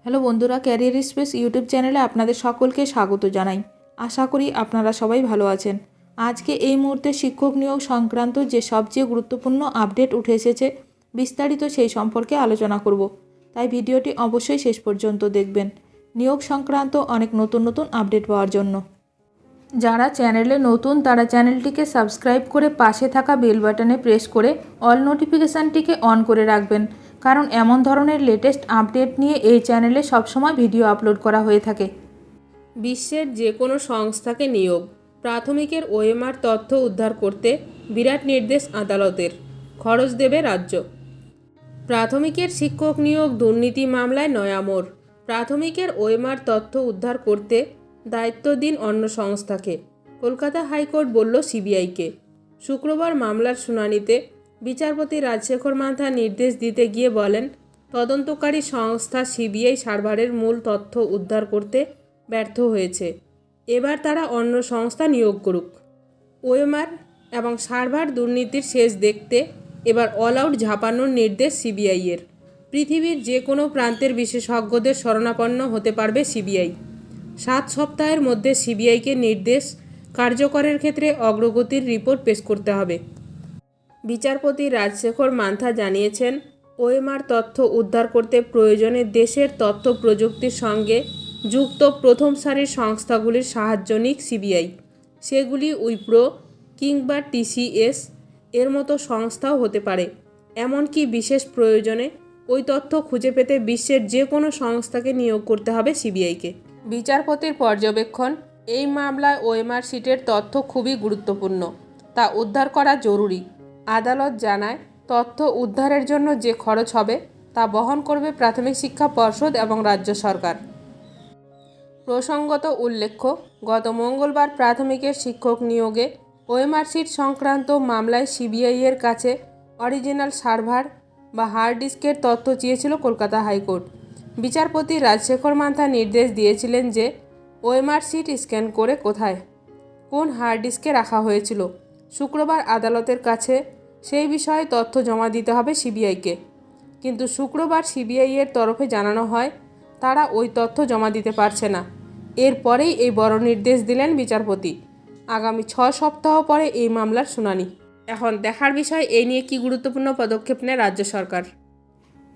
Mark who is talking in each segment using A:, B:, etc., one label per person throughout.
A: Hello বন্ধুরা, career space YouTube চ্যানেলে আপনাদের সকলকে স্বাগত জানাই। আশা করি আপনারা সবাই ভালো আছেন। আজকে এই মুহূর্তে শিক্ষক নিয়োগ সংক্রান্ত যে সবচেয়ে গুরুত্বপূর্ণ আপডেট উঠে এসেছে, বিস্তারিত সেই সম্পর্কে আলোচনা করব। তাই ভিডিওটি অবশ্যই শেষ পর্যন্ত দেখবেন নিয়োগ সংক্রান্ত অনেক নতুন নতুন আপডেট পাওয়ার জন্য। যারা চ্যানেলে নতুন তারা চ্যানেলটিকে সাবস্ক্রাইব করে পাশে থাকা বেল বাটনে প্রেস করে অল নোটিফিকেশানটিকে অন করে রাখবেন, কারণ এমন ধরনের লেটেস্ট আপডেট নিয়ে এই চ্যানেলে সবসময় ভিডিও আপলোড করা হয়ে থাকে।
B: বিশ্বের যে কোনো সংস্থাকে নিয়োগ, প্রাথমিকের ওএমআর তথ্য উদ্ধার করতে বিরাট নির্দেশ আদালতের, খরচ দেবে রাজ্য। প্রাথমিকের শিক্ষক নিয়োগ দুর্নীতি মামলায় নয়া মোড়। প্রাথমিকের ওএমআর তথ্য উদ্ধার করতে দায়িত্ব দিন অন্য সংস্থাকে, কলকাতা হাইকোর্ট বলল সিবিআইকে। শুক্রবার মামলার শুনানিতে বিচারপতি রাজশেখর মান্থা নির্দেশ দিতে গিয়ে বলেন, তদন্তকারী সংস্থা সিবিআই সার্ভারের মূল তথ্য উদ্ধার করতে ব্যর্থ হয়েছে। এবার তারা অন্য সংস্থা নিয়োগ করুক। ওএমআর এবং সার্ভার দুর্নীতির শেষ দেখতে এবার অল আউট ঝাঁপানোর নির্দেশ সিবিআইয়ের। পৃথিবীর যে কোনো প্রান্তের বিশেষজ্ঞদের শরণাপন্ন হতে পারবে সিবিআই। 7 সপ্তাহের মধ্যে সিবিআইকে নির্দেশ কার্যকরের ক্ষেত্রে অগ্রগতির রিপোর্ট পেশ করতে হবে। বিচারপতি রাজশেখর মান্থা জানিয়েছেন, ওএমআর তথ্য উদ্ধার করতে প্রয়োজনে দেশের তথ্য প্রযুক্তির সঙ্গে যুক্ত প্রথম সারির সংস্থাগুলির সাহায্য নিক সিবিআই। সেগুলি উইপ্রো কিংবা টিসিএস এর মতো সংস্থাও হতে পারে। এমনকি বিশেষ প্রয়োজনে ওই তথ্য খুঁজে পেতে বিশ্বের যে কোনো সংস্থাকে নিয়োগ করতে হবে সিবিআইকে। বিচারপতির পর্যবেক্ষণ, এই মামলায় ওএমআর শিটের তথ্য খুবই গুরুত্বপূর্ণ, তা উদ্ধার করা জরুরি। আদালত জানায়, তথ্য উদ্ধারের জন্য যে খরচ হবে তা বহন করবে প্রাথমিক শিক্ষা পর্ষদ এবং রাজ্য সরকার। প্রসঙ্গত উল্লেখ্য, গত মঙ্গলবার প্রাথমিকের শিক্ষক নিয়োগে ওএমআর শিট সংক্রান্ত মামলায় সিবিআইয়ের কাছে অরিজিনাল সার্ভার বা হার্ড ডিস্কের তথ্য চেয়েছিল কলকাতা হাইকোর্ট। বিচারপতি রাজশেখর মান্থা নির্দেশ দিয়েছিলেন যে ওএমআর শিট স্ক্যান করে কোথায় কোন হার্ড ডিস্কে রাখা হয়েছিল। শুক্রবার আদালতের কাছে সেই বিষয়ে তথ্য জমা দিতে হবে সিবিআইকে, কিন্তু শুক্রবার সিবিআইয়ের তরফে জানানো হয় তারা ওই তথ্য জমা দিতে পারছে না। এরপরেই এই বড় নির্দেশ দিলেন বিচারপতি। আগামী 6 সপ্তাহ পরে এই মামলার শুনানি। এখন দেখার বিষয় এই নিয়ে কী গুরুত্বপূর্ণ পদক্ষেপ নেয় রাজ্য সরকার।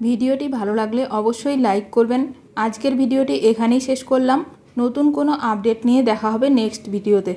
A: ভিডিওটি ভালো লাগলে অবশ্যই লাইক করবেন। আজকের ভিডিওটি এখানেই শেষ করলাম। নতুন কোনো আপডেট নিয়ে দেখা হবে নেক্সট ভিডিওতে।